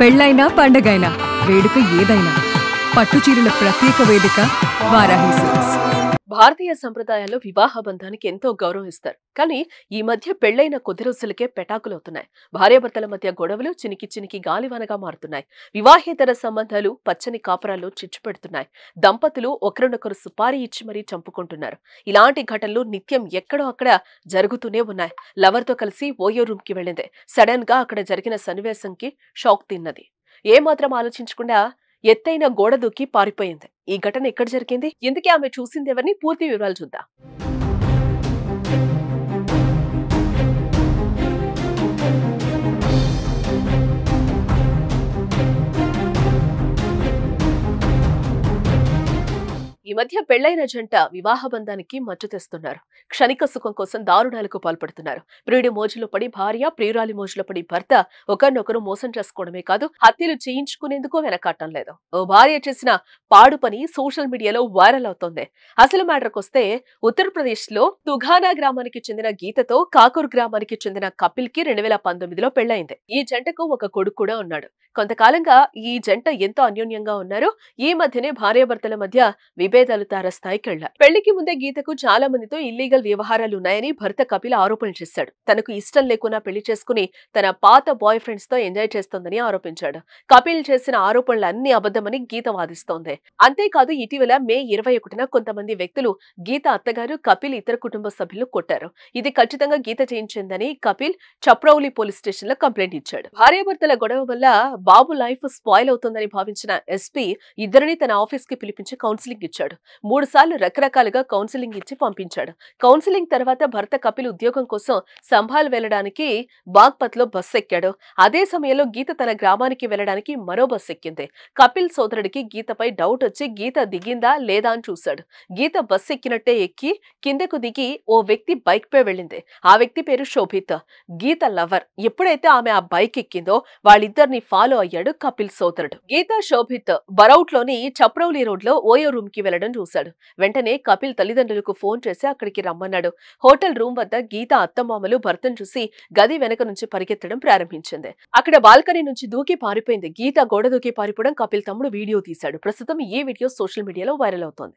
పెళ్ళైనా పండగైనా వేడుక ఏదైనా పట్టుచీరల ప్రత్యేక వేదిక వారాహి సిల్క్స్. భారతీయ సంప్రదాయాల్లో వివాహ బంధానికి ఎంతో గౌరవం ఇస్తారు. కానీ ఈ మధ్య పెళ్లైన కొద్ది రోజులకే పెటాకులవుతున్నాయి. భార్యాభర్తల మధ్య గొడవలు చినికి చినికి గాలివానగా మారుతున్నాయి. వివాహేతర సంబంధాలు పచ్చని కాపురాల్లో చిచ్చు పెడుతున్నాయి. దంపతులు ఒకరినొకరు సుపారీ ఇచ్చి మరీ చంపుకుంటున్నారు. ఇలాంటి ఘటనలు నిత్యం ఎక్కడో అక్కడ జరుగుతూనే ఉన్నాయి. లవర్ తో కలిసి ఓయో రూమ్ కి వెళ్ళింది. సడన్ గా అక్కడ జరిగిన సన్నివేశంకి షాక్ తిన్నది. ఏమాత్రం ఆలోచించకుండా ఎత్తైన గోడ దూకి పారిపోయింది. ఈ ఘటన ఎక్కడ జరిగింది, ఎందుకే ఆమె చూసింది ఎవరిని, పూర్తి వివరాలు చూద్దాం. ఈ మధ్య పెళ్లైన జంట వివాహ బంధానికి మచ్చు తెస్తున్నారు. క్షణిక సుఖం కోసం దారుణాలకు పాల్పడుతున్నారు. ప్రియుడి మోజులో పడి భార్య, ప్రియురాలి మోజులో పడి భర్త ఒకరినొకరు మోసం చేసుకోవడమే కాదు, హత్యలు చేయించుకునేందుకు వెనకాటం లేదు. ఓ భార్య చేసిన పాడు పని సోషల్ మీడియాలో వైరల్ అవుతోంది. అసలు మ్యాటర్కి వస్తే, ఉత్తరప్రదేశ్ లో తుఘానా గ్రామానికి చెందిన గీతతో కాకూర్ గ్రామానికి చెందిన కపిల్ కి 2019లో పెళ్లైంది. ఈ జంటకు ఒక కొడుకు కూడా ఉన్నాడు. కొంతకాలంగా ఈ జంట ఎంతో అన్యోన్యంగా ఉన్నారు. ఈ మధ్యనే భార్యాభర్తల మధ్య విభేదాలు తారస్థాయికి వెళ్లారు. పెళ్లికి ముందే గీతకు చాలా మందితో ఇల్లీగల్ వ్యవహారాలు ఉన్నాయని భర్త కపిల్ ఆరోపణలు చేశాడు. తనకు ఇష్టం లేకున్నా పెళ్లి చేసుకుని తన పాత బాయ్ ఫ్రెండ్స్ తో ఎంజాయ్ చేస్తోందని ఆరోపించాడు. కపిల్ చేసిన ఆరోపణలన్నీ అబద్ధమని గీత వాదిస్తోంది. అంతేకాదు, ఇటీవల మే 21న కొంతమంది వ్యక్తులు గీత అత్తగారు, కపిల్ ఇతర కుటుంబ సభ్యులు కొట్టారు. ఇది ఖచ్చితంగా గీత చేయించిందని కపిల్ చప్రౌలి పోలీస్ స్టేషన్ లో కంప్లైంట్ ఇచ్చాడు. భార్యాభర్తల గొడవ వల్ల బాబు లైఫ్ స్పాయిల్ అవుతుందని భావించిన ఎస్పీ ఇద్దరిని తన ఆఫీస్ కి పిలిపించి కౌన్సిలింగ్ ఇచ్చాడు. 3 సార్లు రకరకాలుగా కౌన్సిలింగ్ ఇచ్చి పంపించాడు. కౌన్సిలింగ్ తర్వాత భర్త కపిల్ ఉద్యోగం కోసం సంభాల్ వెళ్లడానికి బాగ్పత్ లో బస్సు ఎక్కాడు. అదే సమయంలో గీత తన గ్రామానికి వెళ్లడానికి మరో బస్సు ఎక్కింది. కపిల్ సోదరుడికి గీతపై డౌట్ వచ్చి గీత దిగిందా లేదా అని చూశాడు. గీత బస్సు ఎక్కినట్టే ఎక్కి కిందకు దిగి ఓ వ్యక్తి బైక్ పై వెళ్ళింది. ఆ వ్యక్తి పేరు శోభిత్, గీత లవర్. ఎప్పుడైతే ఆమె ఆ బైక్ ఎక్కిందో వాళ్ళిద్దరిని ఫాలో అయ్యాడు కపిల్ సోదరుడు. గీత, శోభిత్ బరౌట్ లోని చప్రౌలి రోడ్ లో ఓయో రూమ్ కి వెళ్లడం చూశాడు. వెంటనే కపిల్ తల్లిదండ్రులకు ఫోన్ చేసి అక్కడికి రమ్మన్నాడు. హోటల్ రూమ్ వద్ద గీత అత్తమామలు భర్తను చూసి గది వెనక నుంచి పరిగెత్తడం ప్రారంభించింది. అక్కడ బాల్కనీ నుంచి దూకి పారిపోయింది. గీత గోడ దూకి పారిపోవడం కపిల్ తమ్ముడు వీడియో తీశాడు. ప్రస్తుతం ఈ వీడియో సోషల్ మీడియాలో వైరల్ అవుతోంది.